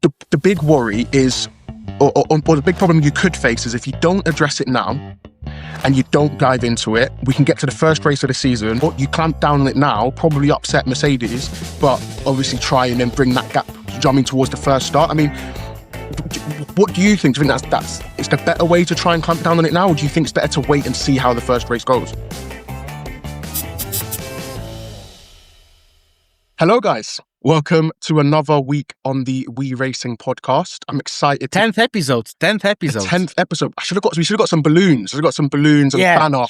the big worry is, or the big problem you could face is if you don't address it now and you don't dive into it, we can get to the first race of the season, but you clamp down on it now, probably upset Mercedes, but obviously try and then bring that gap, towards the first start. I mean, what do you think? Do you think that's it's the better way to try and clamp down on it now, or do you think it's better to wait and see how the first race goes? Hello, guys. Welcome to another week on the We Racing podcast. I'm excited. 10th episode. 10th episode. We should have got some balloons. We've got some balloons and a banner.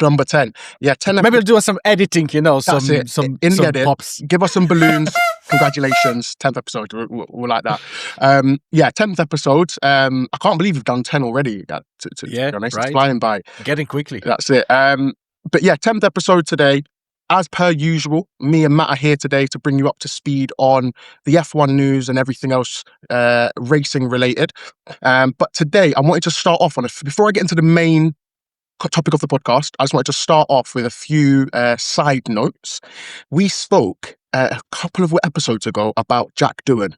Number 10. Yeah, 10. Maybe we'll do some editing, some edit, pops. Give us some balloons. Congratulations. 10th episode. We'll like that. 10th episode. I can't believe we've done 10 already. To be honest. Right. It's flying by. Getting quickly. That's it. But yeah, 10th episode today. As per usual, me and Matt are here today to bring you up to speed on the F1 news and everything else racing related. But today, I wanted to start off before I get into the main topic of the podcast, I just wanted to start off with a few side notes. We spoke a couple of episodes ago about Jack Doohan.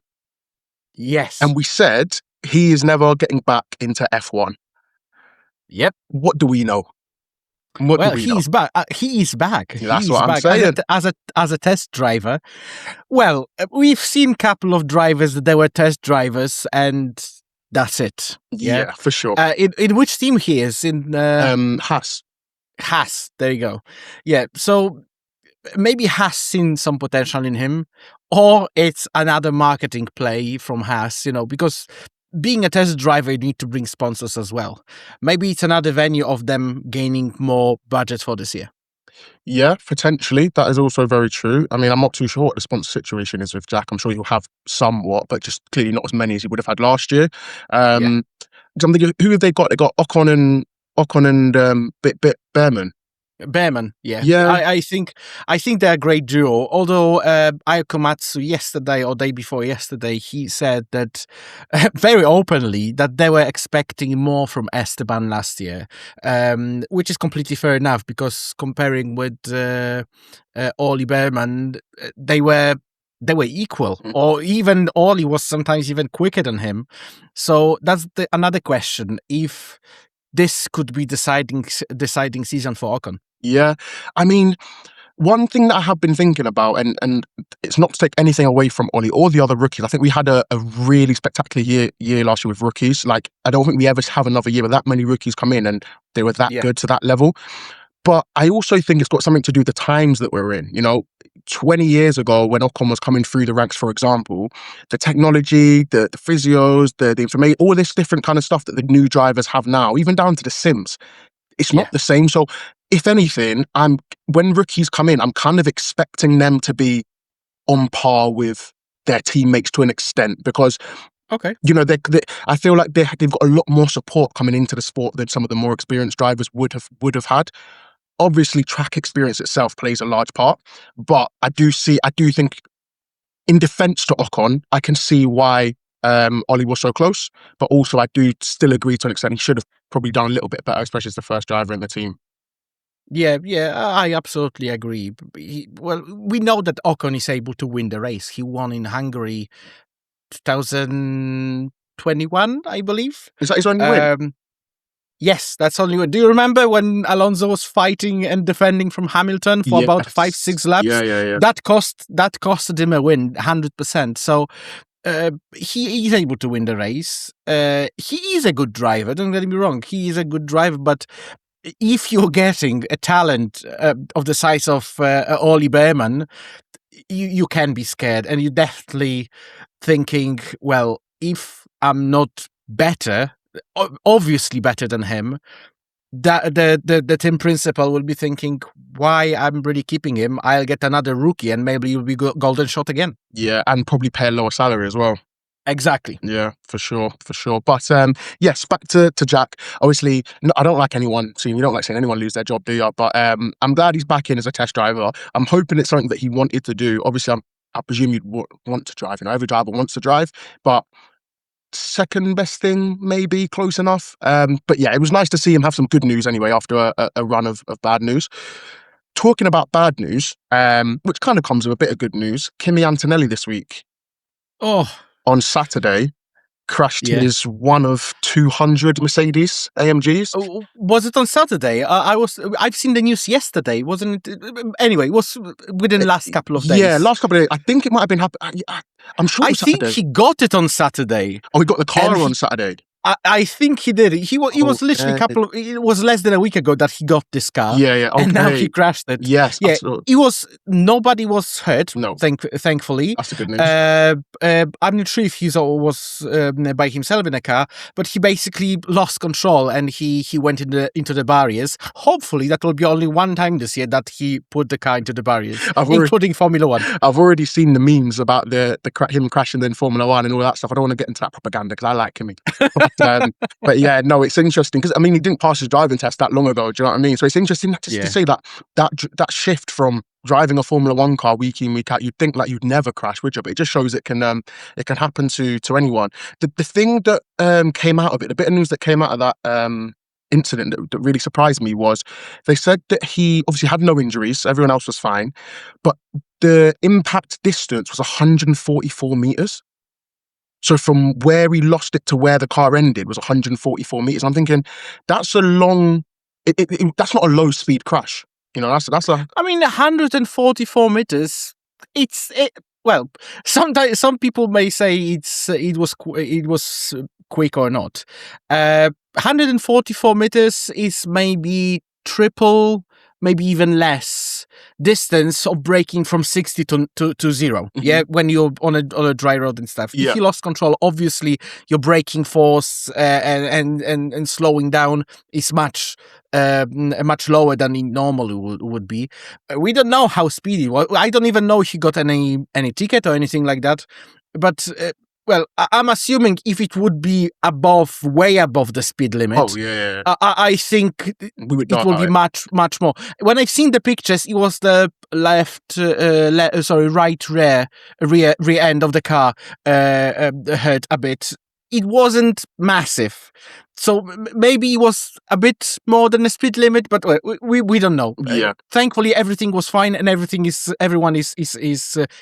Yes. And we said he is never getting back into F1. Yep. What do we know? He's back. He is back. That's what I'm saying. As a test driver. Well, we've seen a couple of drivers that they were test drivers, and that's it. Yeah, for sure. In which team he is? In Haas. Haas. There you go. Yeah. So maybe Haas seen some potential in him, or it's another marketing play from Haas. Because being a test driver, you need to bring sponsors as well. Maybe it's another venue of them gaining more budget for this year. Yeah, potentially. That is also very true. I mean, I'm not too sure what the sponsor situation is with Jack. I'm sure he'll have somewhat, but just clearly not as many as he would have had last year. So I'm thinking, who have they got? They got Ocon and Behrman. Behrman, yeah. I think they're a great duo. Although Ayako Komatsu yesterday or day before yesterday, he said that very openly that they were expecting more from Esteban last year, which is completely fair enough because comparing with Oli Behrman, they were equal, or even Oli was sometimes even quicker than him. So that's another question. If this could be deciding season for Ocon. Yeah, I mean, one thing that I have been thinking about, and it's not to take anything away from Ollie or the other rookies. I think we had a really spectacular year last year with rookies. Like, I don't think we ever have another year where that many rookies come in and they were that good to that level. But I also think it's got something to do with the times that we're in. 20 years ago when Ocon was coming through the ranks, for example, the technology, the physios, the information, all this different kind of stuff that the new drivers have now, even down to the sims, it's not the same. So if anything, when rookies come in, I'm kind of expecting them to be on par with their teammates to an extent because I feel like they've got a lot more support coming into the sport than some of the more experienced drivers would have had. Obviously, track experience itself plays a large part, but I do think, in defence to Ocon, I can see why Ollie was so close, but also I do still agree to an extent he should have probably done a little bit better, especially as the first driver in the team. Yeah, I absolutely agree. We know that Ocon is able to win the race. He won in Hungary 2021, I believe. Is that his only win? Yes, that's only one. Do you remember when Alonso was fighting and defending from Hamilton for about 5-6 laps? Yeah. That costed him a win, 100%. So he is able to win the race. He is a good driver. Don't get me wrong. He is a good driver, but if you're getting a talent of the size of Oli Behrman, you can be scared, and you're definitely thinking, well, if I'm not better, obviously better than him, that the team principal will be thinking, why I'm really keeping him? I'll get another rookie and maybe he'll be golden shot again. Yeah, and probably pay a lower salary as well. Exactly. Yeah, for sure. But yes, back to Jack. Obviously, I don't like anyone seeing. You don't like seeing anyone lose their job, do you? But I'm glad he's back in as a test driver. I'm hoping it's something that he wanted to do. Obviously, I presume you'd want to drive. Every driver wants to drive, but second best thing, maybe close enough. But yeah, it was nice to see him have some good news anyway after a run of bad news. Talking about bad news, which kind of comes with a bit of good news, Kimi Antonelli this week. Oh, on Saturday crashed Yeah. his one of 200 Mercedes AMGs. Oh, was it on Saturday? I've seen the news yesterday, wasn't it? Anyway, it was within the last couple of Yeah, days. last couple of days. I think it might have been I'm sure it I was think Saturday. he got it on Saturday. Oh, he got the car And on Saturday. I think he did. He was literally it was less than a week ago that he got this car. Yeah, And now he okay. crashed it. Yes, Yeah, absolutely. nobody was hurt. No, Thankfully. that's the good news. I'm not sure if he was by himself in a car, but he basically lost control and he went into the barriers. Hopefully, that will be only one time this year that he put the car into the barriers, including Formula One. I've already seen the memes about him crashing in Formula One and all that stuff. I don't want to get into that propaganda because I like Kimmy. But yeah, no, it's interesting because I mean he didn't pass his driving test that long ago. Do you know what I mean? So it's interesting just to see that shift from driving a Formula One car week in, week out. You'd think like you'd never crash, would you? But it just shows it can happen to anyone. The thing that came out of it, the bit of news that came out of that incident that really surprised me was they said that he obviously had no injuries, everyone else was fine, but the impact distance was 144 meters. So from where he lost it to where the car ended was 144 meters. I'm thinking that's a long. That's not a low speed crash. You know, that's a. I mean, 144 meters. Well, sometimes some people may say it was quick or not. 144 meters is maybe triple, maybe even less distance of braking from 60 to 0. Mhm. Yeah, when you're on a dry road and stuff. Yeah. If you lost control, obviously your braking force and slowing down is much lower than it normally would be. We don't know how speedy. I don't even know if he got any ticket or anything like that. But well, I'm assuming if it would be way above the speed limit. Oh yeah. I think We would know it will about be it. much more. When I've seen the pictures, it was the right rear end of the car hurt a bit. It wasn't massive, so maybe it was a bit more than the speed limit, but we don't know. Yeah. Thankfully, everything was fine, and everyone is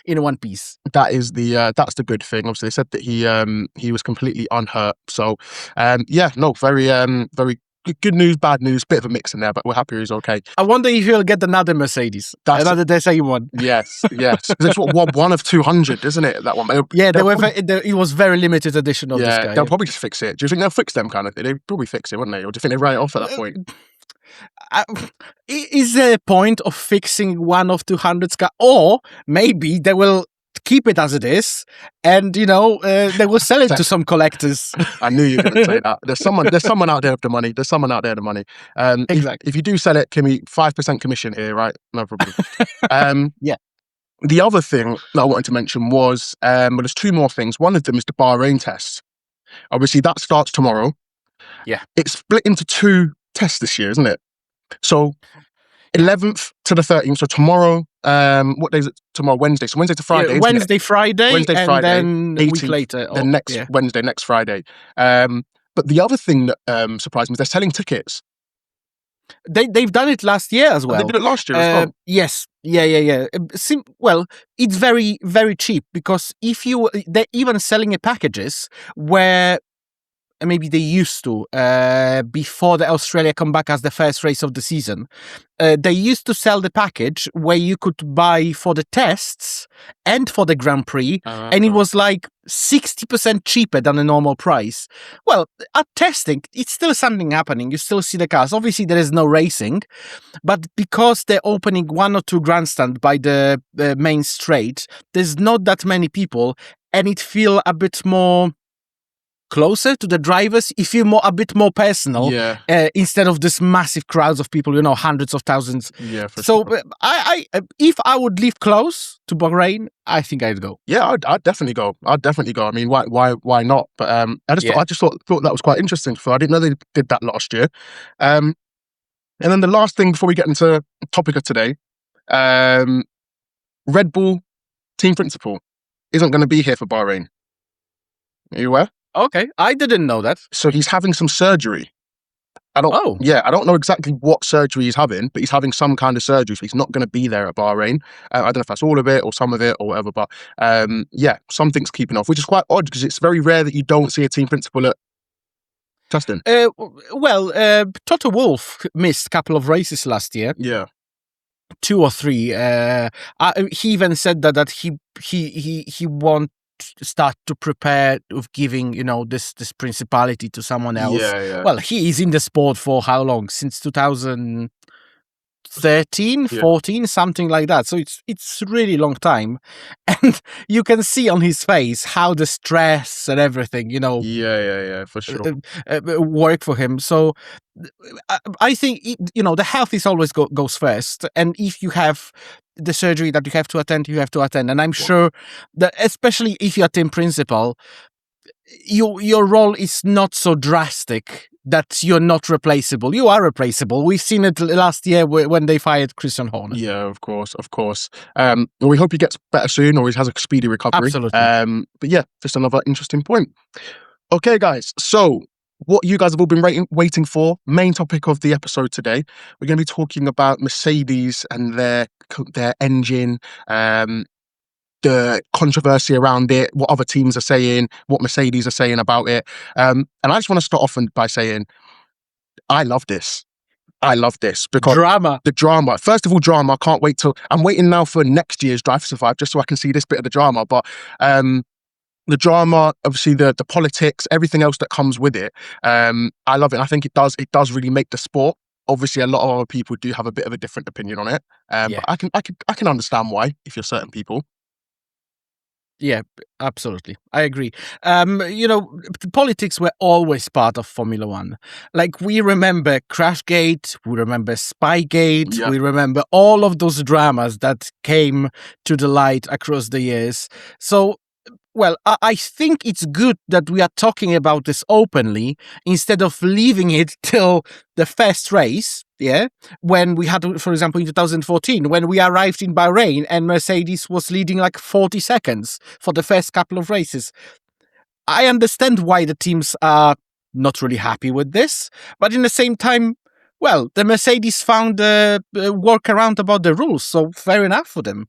in one piece. That's the good thing. Obviously, they said that he was completely unhurt. So, very very good news, bad news, bit of a mix in there, but we're happy he's okay. I wonder if he'll get another Mercedes, another same one. Yes, because it's one of 200, isn't it? That one. Yeah, it was very limited edition of this guy. They'll probably just fix it. Do you think they'll fix them kind of thing? They'd probably fix it, wouldn't they? Or do you think they write it off at that point? Is there a point of fixing one of 200's car? Or maybe they will keep it as it is, and they will sell it to some collectors. I knew you were going to say that. There's someone out there with the money. There's someone out there with the money. Exactly. If you do sell it, Kimmy, 5% commission here, right? No problem. Yeah. The other thing that I wanted to mention was, there's two more things. One of them is the Bahrain test. Obviously, that starts tomorrow. Yeah. It's split into 2 tests this year, isn't it? So 11th to the 13th. So tomorrow, what day is it? Tomorrow, Wednesday. So Wednesday to Friday. Yeah, Wednesday, Friday, and Friday, then a week later. Then next Wednesday, next Friday. But the other thing that surprised me is they're selling tickets. They've done it last year as well. They did it last year as well. Yes. Yeah. Well, it's very, very cheap because they're even selling it packages where maybe they used to before the Australia come back as the first race of the season. They used to sell the package where you could buy for the tests and for the Grand Prix, and it was like 60% cheaper than a normal price. Well, at testing, it's still something happening. You still see the cars. Obviously, there is no racing, but because they're opening 1 or 2 grandstands by the main straight, there's not that many people, and it feels a bit more closer to the drivers. You feel a bit more personal, instead of this massive crowds of people, hundreds of thousands. Yeah. So I if I would live close to Bahrain, I think I'd go. Yeah, I'd definitely go. I mean, why not? But I just thought that was quite interesting. I didn't know they did that last year. And then the last thing before we get into the topic of today, Red Bull team principal isn't going to be here for Bahrain. Are you aware? Okay, I didn't know that. So he's having some surgery. Oh, I don't know exactly what surgery he's having, but he's having some kind of surgery, so he's not going to be there at Bahrain. I don't know if that's all of it or some of it or whatever, but yeah, something's keeping off, which is quite odd because it's very rare that you don't see a team principal at testing. Toto Wolff missed a couple of races last year, Yeah, 2 or 3. He even said that he won't start to prepare of giving this principality to someone else. yeah, Well, he is in the sport for how long? Since 2013, yeah, 14, something like that. So it's really long time, and you can see on his face how the stress and everything yeah, for sure. work for him. So I think the health is always goes first, and if you have the surgery that you have to attend, you have to attend. And I'm sure that, especially if you're team principal, your role is not so drastic that you're not replaceable. You are replaceable. We've seen it last year when they fired Christian Horner. Yeah, of course, of course. Well, we hope he gets better soon or he has a speedy recovery. Absolutely. But yeah, just another interesting point. Okay, guys. So, what you guys have all been waiting for, main topic of the episode today, we're going to be talking about Mercedes and their engine, the controversy around it, what other teams are saying, what Mercedes are saying about it. And I just want to start off by saying, I love this. I love this because Drama. the drama. First of all, drama. I can't wait till I'm waiting now for next year's Drive to Survive just so I can see this bit of the drama. But the drama, obviously the politics, everything else that comes with it. I love it. I think it does really make the sport. Obviously, a lot of other people do have a bit of a different opinion on it. Yeah. But I can understand why if you're certain people. Yeah, absolutely. I agree. Politics were always part of Formula One. Like, we remember Crashgate, we remember Spygate, Yeah. we remember all of those dramas that came to the light across the years. So, well, I think it's good that we are talking about this openly instead of leaving it till the first race, yeah? When we had, for example, in 2014, when we arrived in Bahrain and Mercedes was leading like 40 seconds for the first couple of races. I understand why the teams are not really happy with this, but in the same time, well, the Mercedes found a workaround about the rules, so fair enough for them.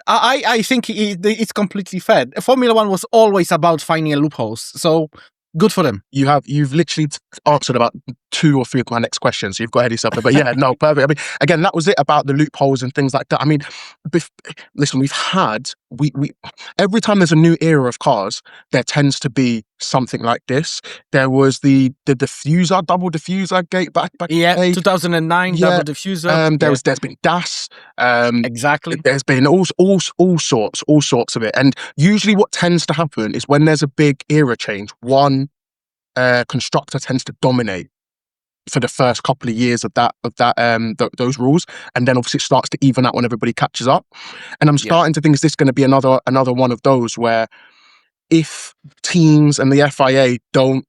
I think it's completely fair. Formula One was always about finding a loopholes, so good for them. You've literally answered about 2 or 3 of my next questions. So you've got ahead of yourself there. But yeah, no, perfect. I mean, again, that was it about the loopholes and things like that. I mean, listen, we every time there's a new era of cars, there tends to be something like this. There was the double diffuser gate back in the day. 2009 Yeah. double diffuser. There's been DAS. Exactly. There's been all sorts of it. And usually what tends to happen is when there's a big era change, one constructor tends to dominate for the first couple of years of those rules, and then obviously it starts to even out when everybody catches up. And I'm starting to think, is this going to be another one of those where if teams and the FIA don't,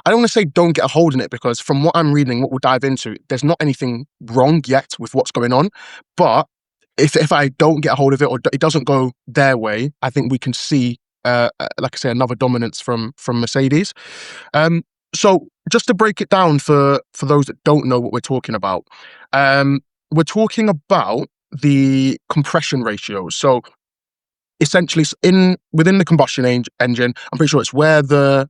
I don't want to say don't get a hold in it, because from what I'm reading, what we'll dive into, there's not anything wrong yet with what's going on. But if I don't get a hold of it or it doesn't go their way, I think we can see, like I say, another dominance from Mercedes. So just to break it down for those that don't know what we're talking about, we're talking about the compression ratios. So essentially, within the combustion engine, I'm pretty sure it's where the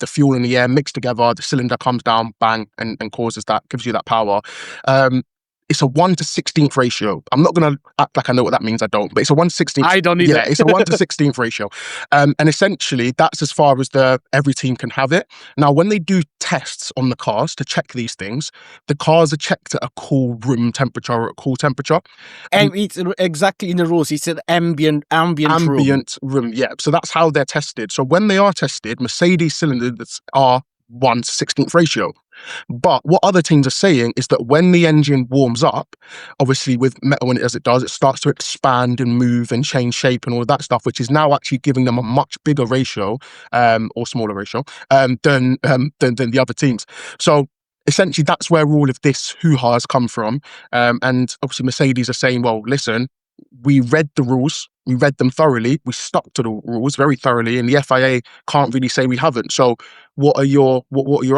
fuel and the air mix together, the cylinder comes down, bang, and causes that, gives you that power. It's a 1/16 ratio. I'm not going to act like I know what that means. I don't, but it's a 1/16. I don't either. Yeah, it's a 1/16 ratio. And essentially, that's as far as every team can have it. Now, when they do tests on the cars to check these things, the cars are checked at a cool room temperature or a cool temperature. And it's exactly in the rules. It's an ambient room. Yeah. So that's how they're tested. So when they are tested, Mercedes cylinders are 1/16 ratio. But what other teams are saying is that when the engine warms up, obviously with metal, when it does, it starts to expand and move and change shape and all of that stuff, which is now actually giving them a much bigger ratio, or smaller ratio, than the other teams. So essentially, that's where all of this hoo-ha has come from. And obviously, Mercedes are saying, well, listen, we read the rules. We read them thoroughly. We stuck to the rules very thoroughly, and the FIA can't really say we haven't. So, what are your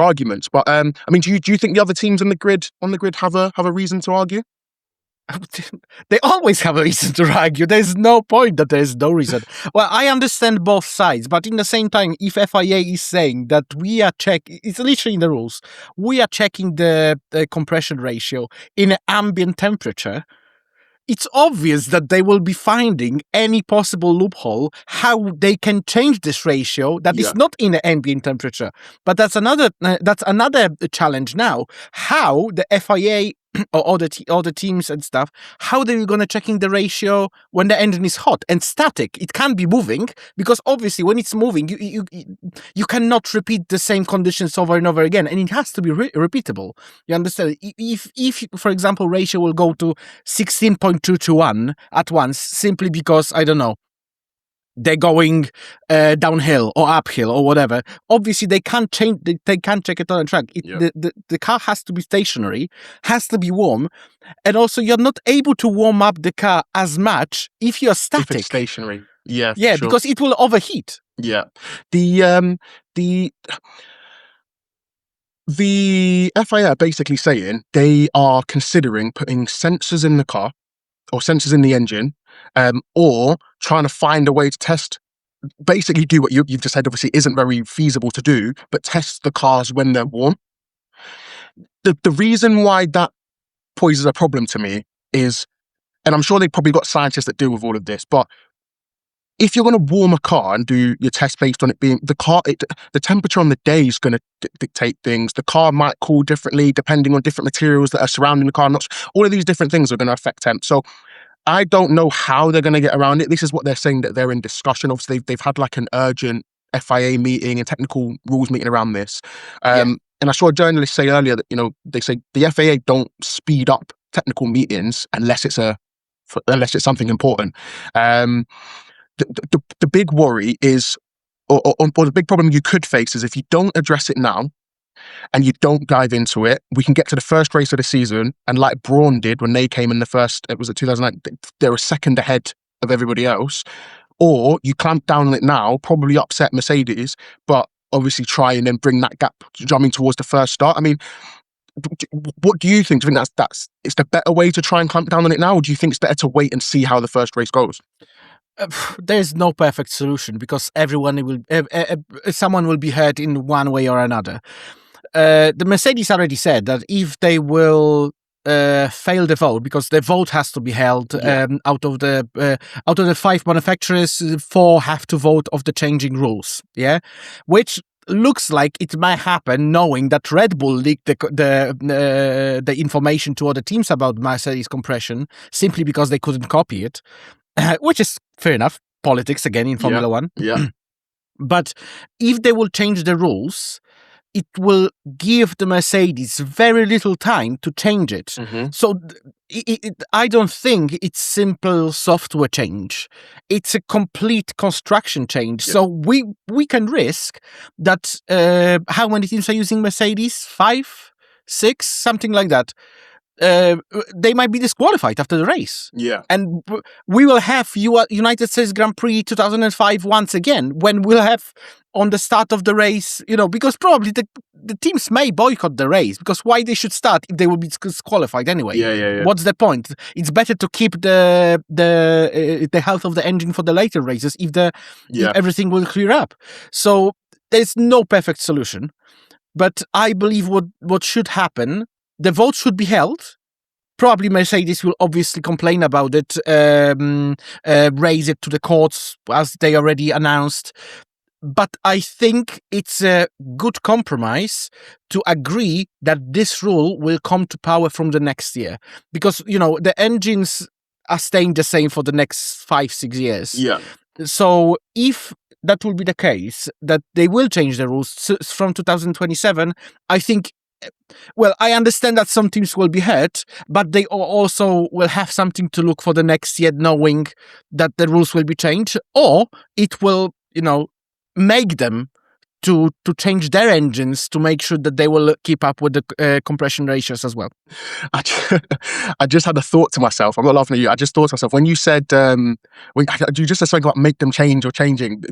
arguments? But I mean, do you think the other teams on the grid have a reason to argue? They always have a reason to argue. There's no point that there's no reason. Well, I understand both sides, but in the same time, if FIA is saying that we are it's literally in the rules, we are checking the compression ratio in ambient temperature, it's obvious that they will be finding any possible loophole how they can change this ratio that is not in the ambient temperature. But that's another challenge now. How the FIA or all the teams and stuff, how they're going to checking the ratio when the engine is hot and static. It can't be moving because obviously when it's moving, you cannot repeat the same conditions over and over again, and it has to be repeatable. You understand? If for example ratio will go to 16.2 to 1 at once simply because I don't know, they're going downhill or uphill or whatever. Obviously, they can't change. They can't check it on a track. The car has to be stationary, has to be warm, and also you're not able to warm up the car as much if you're static. If it's stationary, yeah, sure. Because it will overheat. Yeah, the FIA are basically saying they are considering putting sensors in the car or sensors in the engine, or trying to find a way to test, basically do what you've just said, obviously isn't very feasible to do, but test the cars when they're warm. The reason why that poses a problem to me is, and I'm sure they've probably got scientists that deal with all of this, but if you're going to warm a car and do your test based on it being the temperature on the day is going to dictate things. The car might cool differently depending on different materials that are surrounding the car. All of these different things are going to affect temp. So I don't know how they're going to get around it. This is what they're saying, that they're in discussion. Obviously, they've had like an urgent FIA meeting and technical rules meeting around this. And I saw a journalist say earlier that, they say the FIA don't speed up technical meetings unless it's something important. The big worry is, or the big problem you could face is if you don't address it now and you don't dive into it, we can get to the first race of the season, and like Braun did when they came in the first, it was at 2009, they were a second ahead of everybody else. Or you clamp down on it now, probably upset Mercedes, but obviously try and then bring that gap jumping towards the first start. I mean, what do you think? Do you think that's it's the better way to try and clamp down on it now, or do you think it's better to wait and see how the first race goes? There's no perfect solution because someone will be hurt in one way or another. The Mercedes already said that if they will fail the vote, because the vote has to be held, out of the 5 manufacturers, 4 have to vote of the changing rules. Yeah, which looks like it might happen, knowing that Red Bull leaked the information to other teams about Mercedes compression simply because they couldn't copy it. Which is fair enough. Politics again in Formula One. Yeah. But if they will change the rules, it will give the Mercedes very little time to change it. Mm-hmm. So I don't think it's simple software change. It's a complete construction change. Yeah. So we can risk that. How many teams are using Mercedes? 5, 6, something like that. They might be disqualified after the race. Yeah. And we will have United States Grand Prix 2005 once again, when we'll have on the start of the race, because probably the teams may boycott the race, because why they should start if they will be disqualified anyway? Yeah. What's the point? It's better to keep the health of the engine for the later races if everything will clear up. So there's no perfect solution, but I believe what should happen, the vote should be held. Probably Mercedes will obviously complain about it, raise it to the courts as they already announced. But I think it's a good compromise to agree that this rule will come to power from the next year. Because, the engines are staying the same for the next 5-6 years. Yeah. So if that will be the case, that they will change the rules from 2027, I think, well, I understand that some teams will be hurt, but they also will have something to look for the next year, knowing that the rules will be changed, or it will, make them to change their engines to make sure that they will keep up with the compression ratios as well. I just had a thought to myself. I'm not laughing at you. I just thought to myself when you said you just said something about make them change or changing.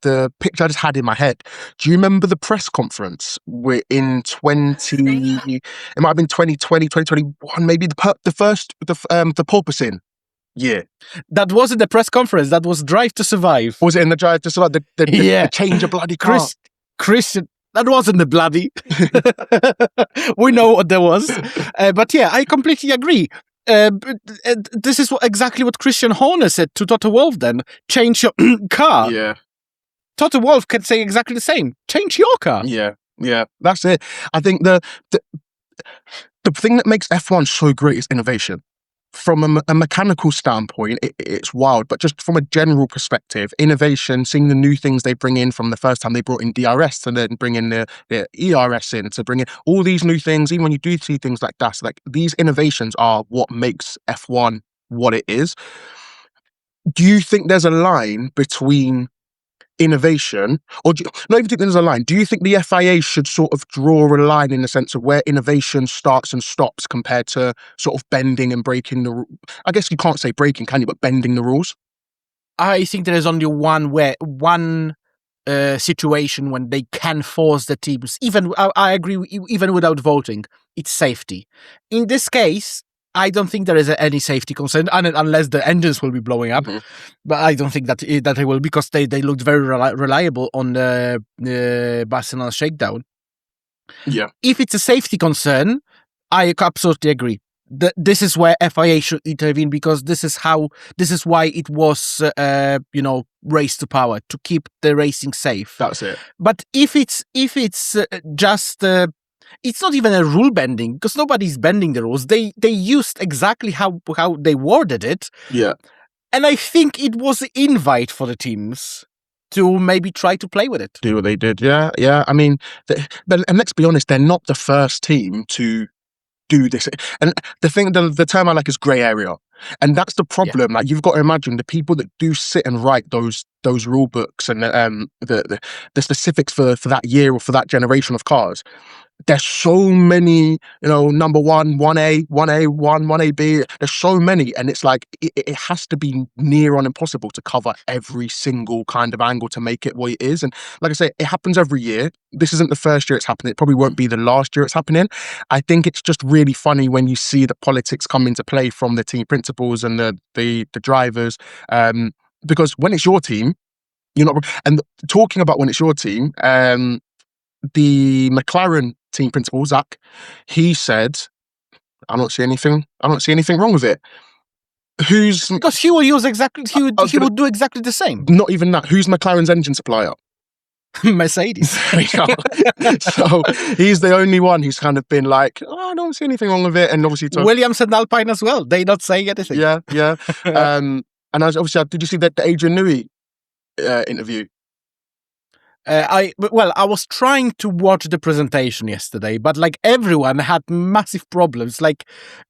The picture I just had in my head. Do you remember the press conference in 20? It might have been 2020, 2021, maybe the porpoising year. That wasn't the press conference. That was Drive to Survive. Was it in the Drive to Survive? The change of bloody car. Christian, that wasn't the bloody. We know what there was. But yeah, I completely agree. This is exactly what Christian Horner said to Toto Wolff then. Change your car. Yeah. Toto Wolff can say exactly the same. Change your car. Yeah. That's it. I think the thing that makes F1 so great is innovation. From a mechanical standpoint, it's wild, but just from a general perspective, innovation, seeing the new things they bring in from the first time they brought in DRS to then bring in the ERS in, to bring in all these new things, even when you do see things like that, like these innovations are what makes F1 what it is. Do you think there's a line between innovation, or not even think there's a line? Do you think the FIA should sort of draw a line in the sense of where innovation starts and stops compared to sort of bending and breaking I guess you can't say breaking, can you? But bending the rules. I think there is only one situation when they can force the teams. Even I agree, even without voting, it's safety. In this case, I don't think there is any safety concern unless the engines will be blowing up. Mm-hmm. But I don't think that they will, because they looked very reliable on the Barcelona shakedown. Yeah. If it's a safety concern, I absolutely agree. This is where FIA should intervene, because this is why it was race to power, to keep the racing safe. That's it. But if it's just it's not even a rule bending, because nobody's bending the rules. They used exactly how they worded it. Yeah. And I think it was an invite for the teams to maybe try to play with it. Do what they did. Yeah. I mean, and let's be honest, they're not the first team to do this. And the term I like is grey area. And that's the problem. Yeah. Like, you've got to imagine the people that do sit and write those rule books and the specifics for that year or for that generation of cars. There's so many, number 1A, 1AB. There's so many, and it's like it has to be near on impossible to cover every single kind of angle to make it what it is. And like I say, it happens every year. This isn't the first year it's happening. It probably won't be the last year it's happening. I think it's just really funny when you see the politics come into play from the team principals and the drivers, because when it's your team, you're not. And talking about when it's your team, the McLaren team principal, Zach, he said, I don't see anything wrong with it. Because he will use he would do exactly the same. Not even that. Who's McLaren's engine supplier? Mercedes. So he's the only one who's kind of been like, I don't see anything wrong with it. And obviously Williams and Alpine as well. They're not saying anything. Yeah. And did you see that the Adrian Newey interview? I was trying to watch the presentation yesterday, but like everyone had massive problems. Like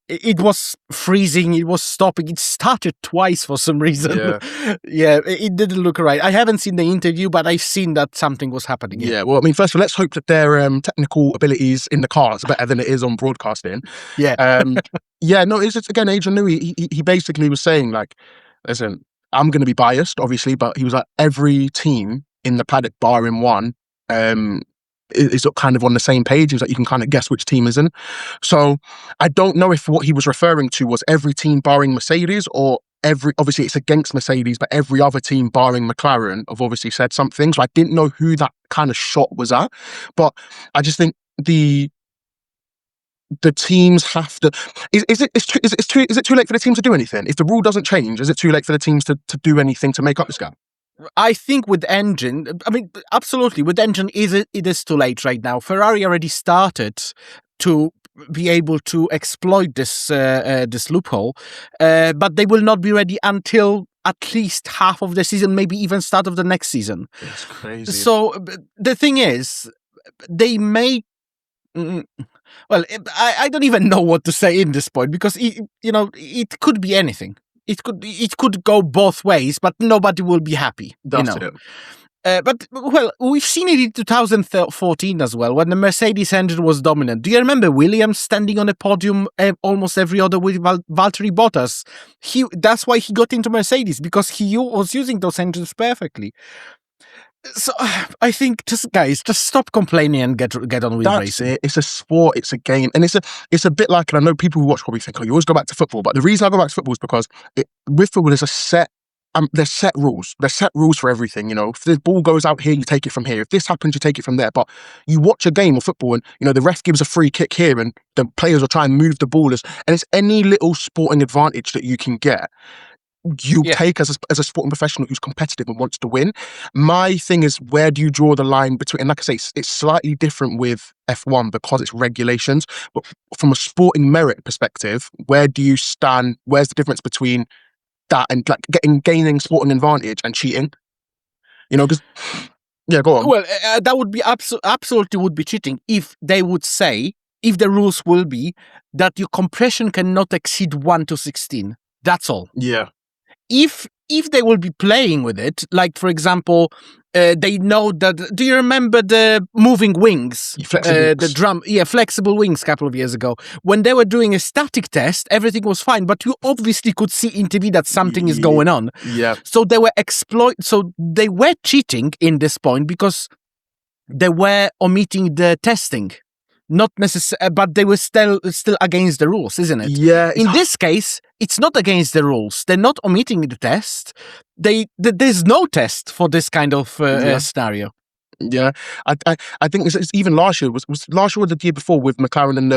it was freezing, it was stopping, it started twice for some reason. Yeah, it didn't look right. I haven't seen the interview, but I've seen that something was happening. Yeah, well, I mean, first of all, let's hope that their technical abilities in the car is better than it is on broadcasting. Yeah. No, it's just, again, Adrian Newey, he basically was saying, like, listen, I'm going to be biased, obviously, but he was like, every team in the paddock barring one is kind of on the same page. Is that you can kind of guess which team isn't. So I don't know if what he was referring to was every team barring Mercedes, or obviously it's against Mercedes, but every other team barring McLaren have obviously said something. So I didn't know who that kind of shot was at, but I just think the teams have to. Is it too late for the teams to do anything? If the rule doesn't change, is it too late for the teams to do anything to make up this gap? I think with engine, I mean, absolutely, with engine, it is too late right now. Ferrari already started to be able to exploit this loophole, but they will not be ready until at least half of the season, maybe even start of the next season. It's crazy. So the thing is, they may. Well, I don't even know what to say in this point, because it could be anything. It could go both ways, but nobody will be happy. That's it. But, well, we've seen it in 2014 as well, when the Mercedes engine was dominant. Do you remember Williams standing on a podium almost every other with Valtteri Bottas? That's why he got into Mercedes, because he was using those engines perfectly. So I think, just stop complaining and get on with That's racing. it. It's a sport. It's a game, and it's a bit like. And I know people who watch probably think, "Oh, you always go back to football." But the reason I go back to football is because with football, there's a set. There's set rules. There's set rules for everything. You know, if the ball goes out here, you take it from here. If this happens, you take it from there. But you watch a game of football, and the ref gives a free kick here, and the players will try and move the ball, and it's any little sporting advantage that you can get. You take as a sporting professional who's competitive and wants to win. My thing is, where do you draw the line between? And like I say, it's slightly different with F1 because it's regulations. But from a sporting merit perspective, where do you stand? Where's the difference between that and like gaining sporting advantage and cheating? Because go on. Well, that would be absolutely would be cheating if they would say, if the rules will be that your compression cannot exceed 1/16. That's all. Yeah. If they will be playing with it, like, for example, they know that. Do you remember the moving wings? The drum, flexible wings a couple of years ago. When they were doing a static test, everything was fine, but you obviously could see in TV that something is going on. Yeah. So they were So they were cheating in this point because they were omitting the testing. Not necessarily, but they were still against the rules, isn't it? Yeah. In this case, it's not against the rules. They're not omitting the test. There's no test for this kind of scenario. Yeah, I think it's even last year. Was last year or the year before with McLaren and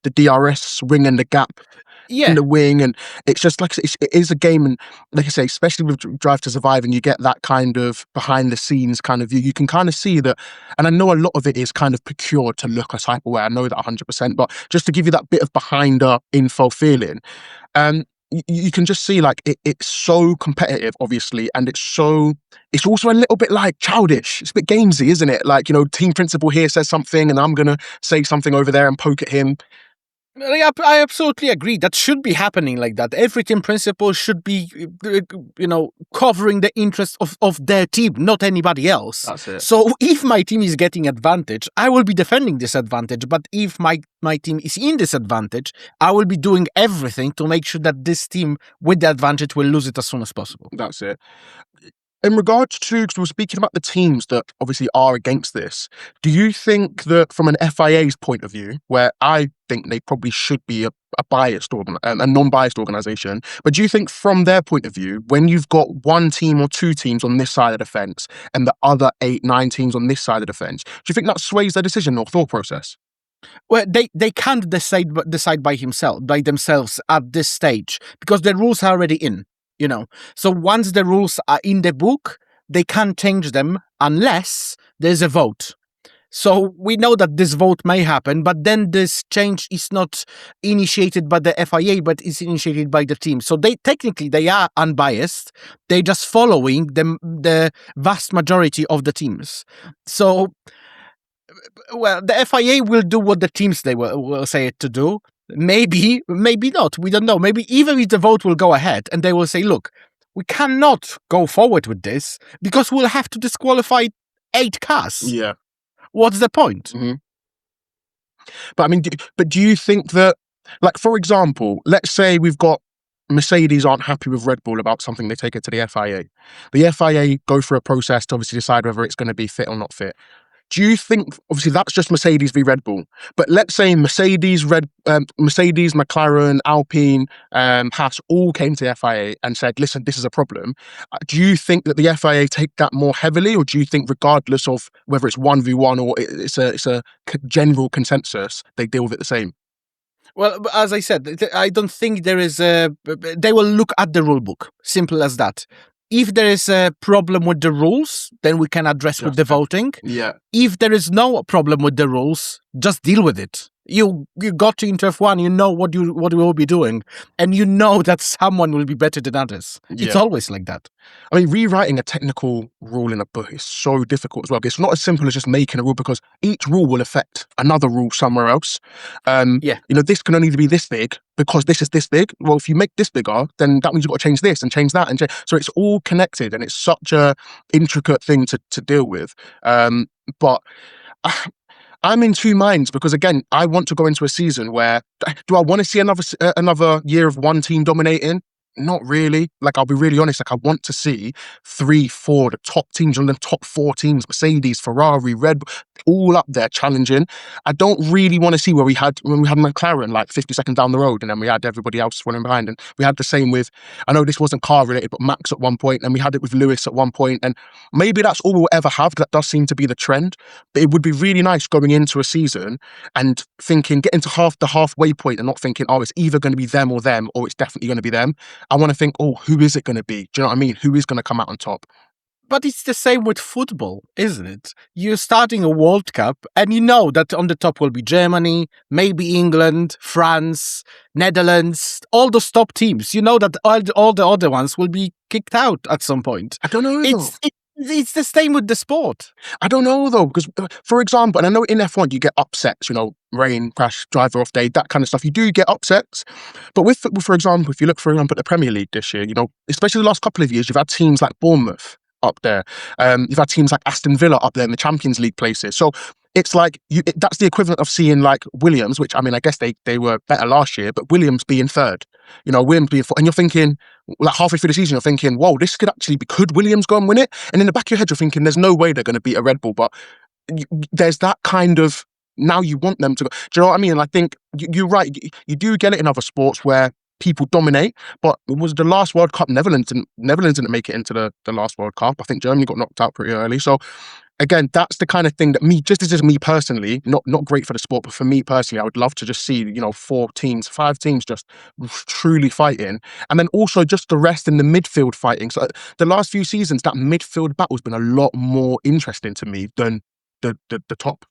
the DRS wing and the gap in the wing, and it's just like it is a game, and like I say, especially with Drive to Survive, and you get that kind of behind the scenes kind of view. You can kind of see that, and I know a lot of it is kind of procured to look a type of way. I know that 100%, but just to give you that bit of behind the info feeling, you can just see like it's so competitive, obviously, and it's also a little bit like childish. It's a bit gamesy, isn't it? Like, team principal here says something, and I'm gonna say something over there and poke at him. I absolutely agree. That should be happening like that. Every team principal should be, covering the interests of their team, not anybody else. That's it. So if my team is getting advantage, I will be defending this advantage. But if my team is in disadvantage, I will be doing everything to make sure that this team with the advantage will lose it as soon as possible. That's it. In regards to, because we're speaking about the teams that obviously are against this, do you think that from an FIA's point of view, where I think they probably should be a non-biased organisation, but do you think from their point of view, when you've got one team or two teams on this side of the fence and the other 8, 9 teams on this side of the fence, do you think that sways their decision or thought process? Well, they can't decide by themselves at this stage because the rules are already in. So once the rules are in the book, they can't change them unless there's a vote. So we know that this vote may happen, but then this change is not initiated by the FIA, but is initiated by the team. So they are unbiased. They're just following the vast majority of the teams. So, well, the FIA will do what the teams they will say it to do. Maybe not. We don't know. Maybe even if the vote will go ahead and they will say, look, we cannot go forward with this because we'll have to disqualify 8 cars. Yeah. What's the point? Mm-hmm. But I mean, do you think that, like, for example, let's say we've got Mercedes aren't happy with Red Bull about something, they take it to the FIA. The FIA go through a process to obviously decide whether it's going to be fit or not fit. Do you think, obviously that's just Mercedes v Red Bull, but let's say Mercedes, McLaren, Alpine, Haas all came to the FIA and said, listen, this is a problem. Do you think that the FIA take that more heavily, or do you think regardless of whether it's 1v1 or it's a general consensus, they deal with it the same? Well, as I said, I don't think there is they will look at the rule book. Simple as that. If there is a problem with the rules, then we can address with the voting. Yeah. If there is no problem with the rules, just deal with it. You got into F1, you know what you will be doing, and you know that someone will be better than others. It's Yeah. always like that. I mean, rewriting a technical rule in a book is so difficult as well. It's not as simple as just making a rule because each rule will affect another rule somewhere else. Yeah. This can only be this big because this is this big. Well, if you make this bigger, then that means you've got to change this and change that. So it's all connected and it's such a intricate thing to deal with. But I'm in two minds because again, I want to go into a season where do I want to see another year of one team dominating? Not really. Like, I'll be really honest. Like, I want to see 3, 4, the top teams, the top 4 teams, Mercedes, Ferrari, Red Bull, all up there challenging. I don't really want to see when we had McLaren like 50 seconds down the road, and then we had everybody else running behind. And we had the same with, I know this wasn't car related, but Max at one point, and we had it with Lewis at one point. And maybe that's all we'll ever have. That does seem to be the trend. But it would be really nice going into a season and thinking, getting to the halfway point and not thinking, oh, it's either going to be them, or it's definitely going to be them. I want to think, oh, who is it going to be? Do you know what I mean? Who is going to come out on top? But it's the same with football, isn't it? You're starting a World Cup, and you know that on the top will be Germany, maybe England, France, Netherlands, all those top teams. You know that all the other ones will be kicked out at some point. I don't know, though. It's the same with the sport. I don't know, though, because, for example, and I know in F1 you get upsets, rain, crash, driver off day, that kind of stuff. You do get upsets. But for example, if you look, for example, at the Premier League this year, especially the last couple of years, you've had teams like Bournemouth up there. You've had teams like Aston Villa up there in the Champions League places. So it's like that's the equivalent of seeing like Williams, which I mean, I guess they were better last year, but Williams being third, Williams being fourth, and you're thinking like halfway through the season, you're thinking, whoa, this could Williams go and win it? And in the back of your head, you're thinking, there's no way they're going to beat a Red Bull, but there's that kind of, now you want them to go. Do you know what I mean? And I think you're right. You do get it in other sports where people dominate, but it was the last World Cup. Netherlands didn't make it into the last World Cup. I think Germany got knocked out pretty early. So again, that's the kind of thing that this is just me personally, not great for the sport, but for me personally, I would love to just see, 4 teams, 5 teams just truly fighting. And then also just the rest in the midfield fighting. So the last few seasons, that midfield battle has been a lot more interesting to me than the top.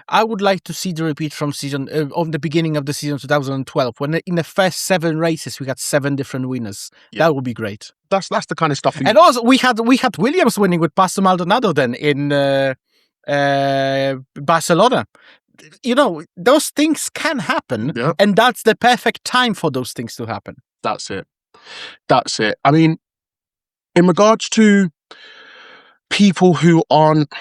I would like to see the repeat from of the beginning of the season 2012, when in the first 7 races we had 7 different winners. Yeah. That would be great. That's the kind of stuff. And also we had Williams winning with Pastor Maldonado then in Barcelona. Those things can happen, Yeah. and that's the perfect time for those things to happen. That's it. I mean, in regards to people who aren't,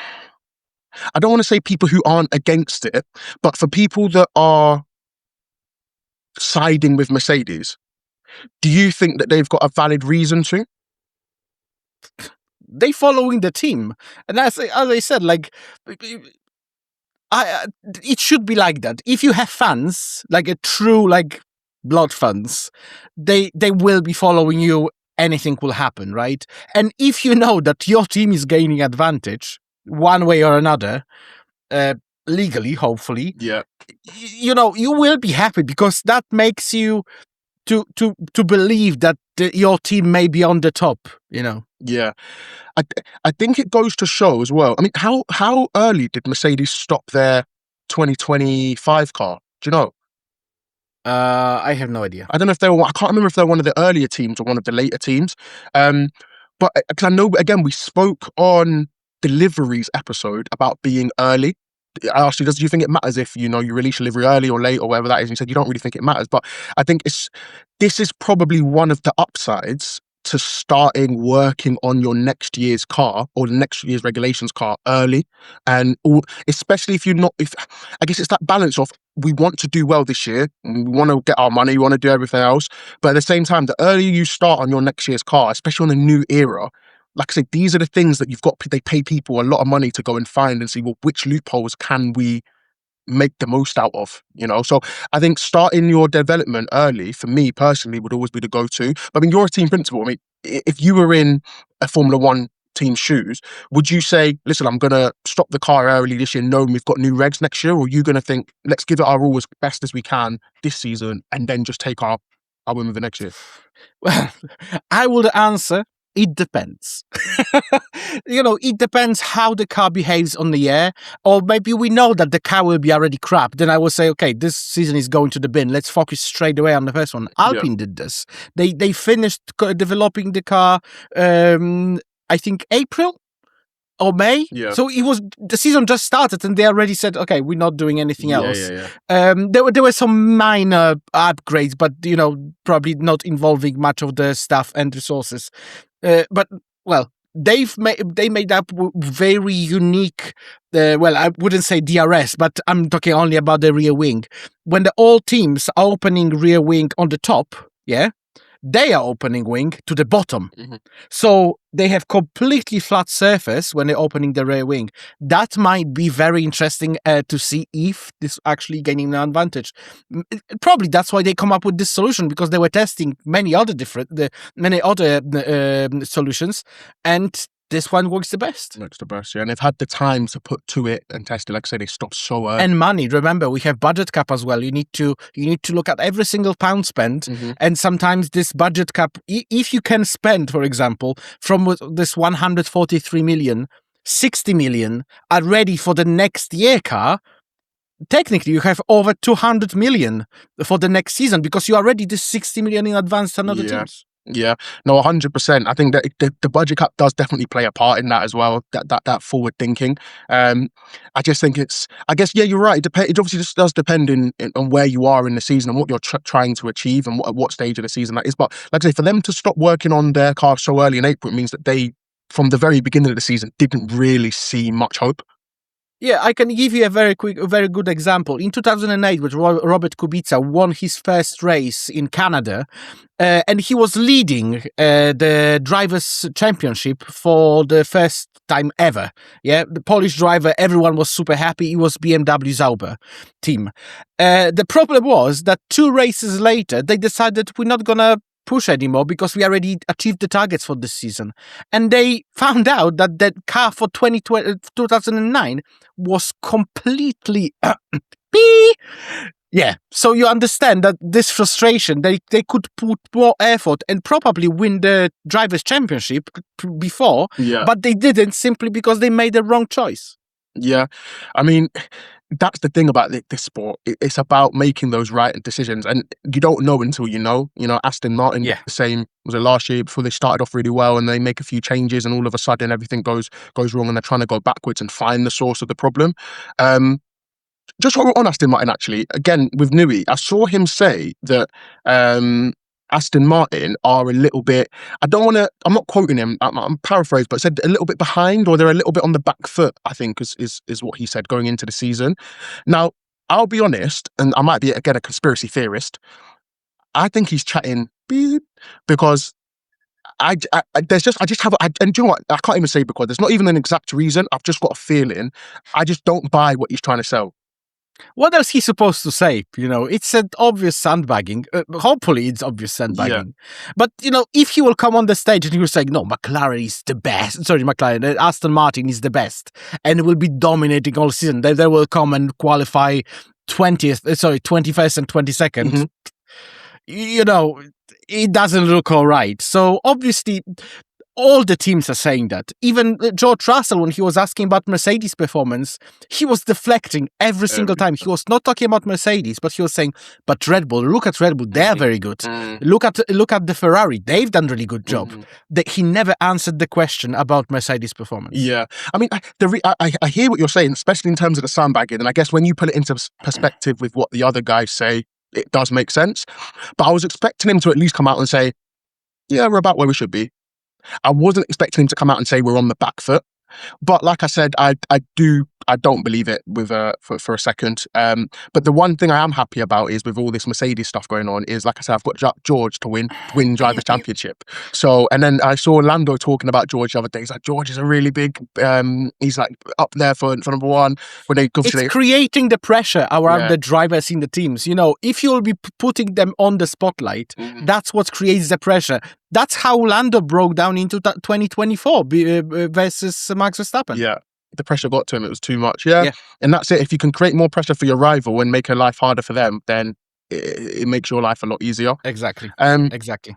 I don't want to say people who aren't against it, but for people that are siding with Mercedes, do you think that they've got a valid reason to? They following the team, and as I said, like, it should be like that. If you have fans, like a true blood fans, they will be following you. Anything will happen, right? And if you know that your team is gaining advantage one way or another, legally, hopefully, Yeah. You will be happy, because that makes you to believe that your team may be on the top. Yeah. I think it goes to show as well. I mean, how early did Mercedes stop their 2025 car? Do you know? I have no idea. I don't know if I can't remember if they're one of the earlier teams or one of the later teams. But because I know, again, we spoke on the liveries episode about being early. I asked you, do you think it matters if, you release your livery early or late or whatever that is? And you said you don't really think it matters. But I think this is probably one of the upsides to starting working on your next year's car or the next year's regulations car early. And especially if I guess it's that balance of, we want to do well this year, we want to get our money, we want to do everything else. But at the same time, the earlier you start on your next year's car, especially on a new era, like I said, these are the things that they pay people a lot of money to go and find and see, well, which loopholes can we make the most out of, So I think starting your development early, for me personally, would always be the go-to. But I mean, you're a team principal. I mean, if you were in a Formula One team's shoes, would you say, listen, I'm going to stop the car early this year, knowing we've got new regs next year? Or are you going to think, let's give it our all as best as we can this season and then just take our win with the next year? Well, I would answer it depends. It depends how the car behaves on the air. Or maybe we know that the car will be already crap. Then I will say, okay, this season is going to the bin. Let's focus straight away on the first one. Alpine did this. They finished developing the car, I think April or May. Yeah. So the season just started and they already said, okay, we're not doing anything else. Yeah. There were some minor upgrades, but probably not involving much of the staff and resources. But well, they made up very unique. I wouldn't say DRS, but I'm talking only about the rear wing. When all teams are opening rear wing on the top, they are opening wing to the bottom. Mhm. So they have completely flat surface when they're opening the rear wing. That might be very interesting to see if this actually gaining an advantage. Probably that's why they come up with this solution, because they were testing many other solutions, and this one works the best. Yeah. And they've had the time to put to it and test it. Like I said, they stopped so early. And money. Remember, we have budget cap as well. You need to look at every single pound spent. Mm-hmm. And sometimes this budget cap, if you can spend, for example, from this 143 million, 60 million are ready for the next year car. Technically, you have over 200 million for the next season, because you already did 60 million in advance to other teams. Yeah, no, 100%. I think that the budget cap does definitely play a part in that as well. That forward thinking. I just think I guess, yeah, you're right. It obviously just does depend on where you are in the season and what you're trying to achieve and what stage of the season that is. But like I say, for them to stop working on their car so early in April, it means that they, from the very beginning of the season, didn't really see much hope. Yeah, I can give you a very good example. In 2008, when Robert Kubica won his first race in Canada, and he was leading the Drivers' Championship for the first time ever. Yeah, the Polish driver, everyone was super happy. It was BMW Sauber team. The problem was that 2 races later, they decided we're not going to push anymore because we already achieved the targets for this season. And they found out that the car for 2009 was completely yeah. So you understand that this frustration, they could put more effort and probably win the Drivers' Championship before, but they didn't, simply because they made the wrong choice. Yeah, I mean, that's the thing about this sport. It's about making those right decisions, and you don't know until you know. Aston Martin, the same, was it last year, before they started off really well, and they make a few changes, and all of a sudden everything goes wrong, and they're trying to go backwards and find the source of the problem. Just on Aston Martin, actually, again with Newey, I saw him say that Aston Martin are a little bit, I'm not quoting him, I'm paraphrased, but said a little bit behind, or they're a little bit on the back foot, I think is what he said going into the season. Now, I'll be honest, and I might be, again, a conspiracy theorist, I think he's chatting beep, because and do you know what? I can't even say because there's not even an exact reason. I've just got a feeling. I just don't buy what he's trying to sell. What else he's supposed to say? It's an obvious sandbagging. Hopefully, it's obvious sandbagging. Yeah. But, if he will come on the stage and he will say, no, McLaren is the best. Sorry, Aston Martin is the best. And will be dominating all season. They will come and qualify 21st and 22nd. Mm-hmm. It doesn't look all right. So, obviously, all the teams are saying that. Even George Russell, when he was asking about Mercedes' performance, he was deflecting every single time. He was not talking about Mercedes, but he was saying, but Red Bull, look at Red Bull, they're very good. Look at the Ferrari, they've done a really good job. He never answered the question about Mercedes' performance. Yeah. I mean, I hear what you're saying, especially in terms of the sandbagging, and I guess when you put it into perspective with what the other guys say, it does make sense. But I was expecting him to at least come out and say, yeah, we're about where we should be. I wasn't expecting him to come out and say we're on the back foot. But like I said, I don't believe it with for a second. But the one thing I am happy about is, with all this Mercedes stuff going on, is, like I said, I've got George to win Drivers' Championship. So, and then I saw Lando talking about George the other day. He's like, George is a really big, he's like up there for number one. It's creating the pressure around the drivers in the teams. If you'll be putting them on the spotlight, that's what creates the pressure. That's how Lando broke down into 2024 versus Max Verstappen. Yeah, the pressure got to him. It was too much. Yeah. And that's it. If you can create more pressure for your rival and make her life harder for them, then it makes your life a lot easier. Exactly. Exactly.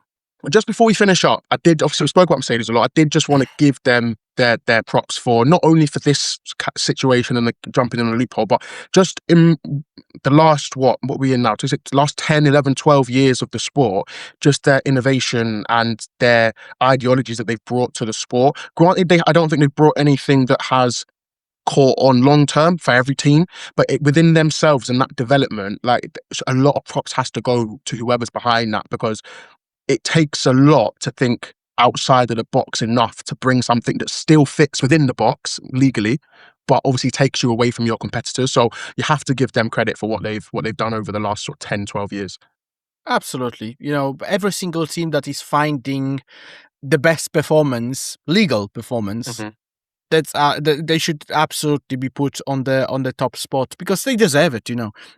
Just before we finish up, I did, obviously we spoke about Mercedes a lot. I did just want to give them their props for not only for this situation and the jumping in the loophole, but just in the last, what we in now, last 10, 11, 12 years of the sport, just their innovation and their ideologies that they've brought to the sport. Granted, I don't think they've brought anything that has caught on long term for every team, but within themselves and that development, like a lot of props has to go to whoever's behind that, because it takes a lot to think outside of the box enough to bring something that still fits within the box legally, but obviously takes you away from your competitors. So you have to give them credit for what they've done over the last sort of 10, 12 years. Absolutely. Every single team that is finding the best performance, legal performance, Mm-hmm. they should absolutely be put on the top spot, because they deserve it.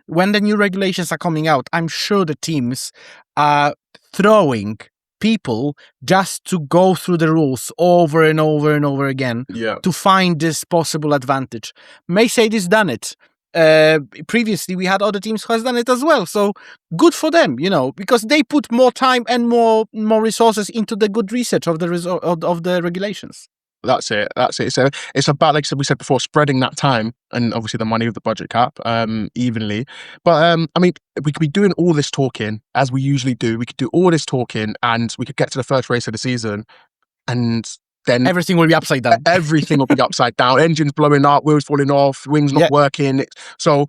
When the new regulations are coming out, I'm sure the teams are throwing people just to go through the rules over and over and over again Yeah. to find this possible advantage. Mercedes done it. Previously we had other teams who has done it as well, so good for them, because they put more time and more resources into the good research of the regulations. That's it. So it's about, like we said before, spreading that time and obviously the money of the budget cap evenly. But I mean, we could be doing all this talking as we usually do. We could do all this talking, and we could get to the first race of the season, and then Everything will be upside down. everything will be upside down. Engines blowing up, wheels falling off, wings not working. So.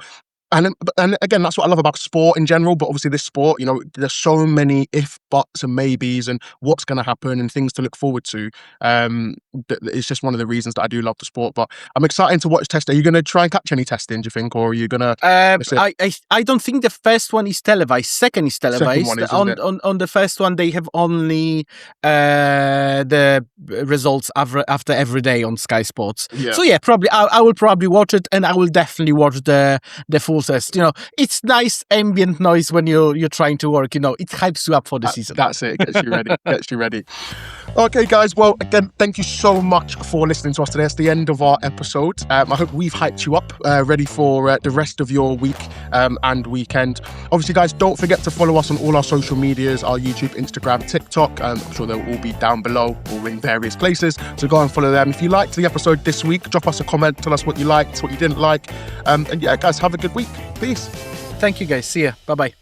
And again, that's what I love about sport in general, but obviously this sport, there's so many if, buts and maybes and what's going to happen and things to look forward to. It's just one of the reasons that I do love the sport, but I'm excited to watch testing. Are you going to try and catch any testing, do you think, or are you going to... I don't think the first one is televised. Second is televised. Second one is, on the first one, they have only the results after every day on Sky Sports. Yeah. So yeah, probably I will probably watch it, and I will definitely watch the full test. It's nice ambient noise when you're trying to work. It hypes you up for the season. That's it. It gets you ready. Okay, guys. Well, again, thank you so much for listening to us today. It's the end of our episode. I hope we've hyped you up, ready for the rest of your week and weekend. Obviously, guys, don't forget to follow us on all our social medias, our YouTube, Instagram, TikTok. I'm sure they'll all be down below or in various places. So go and follow them. If you liked the episode this week, drop us a comment. Tell us what you liked, what you didn't like. And yeah, guys, have a good week. Peace. Thank you, guys. See ya. Bye-bye.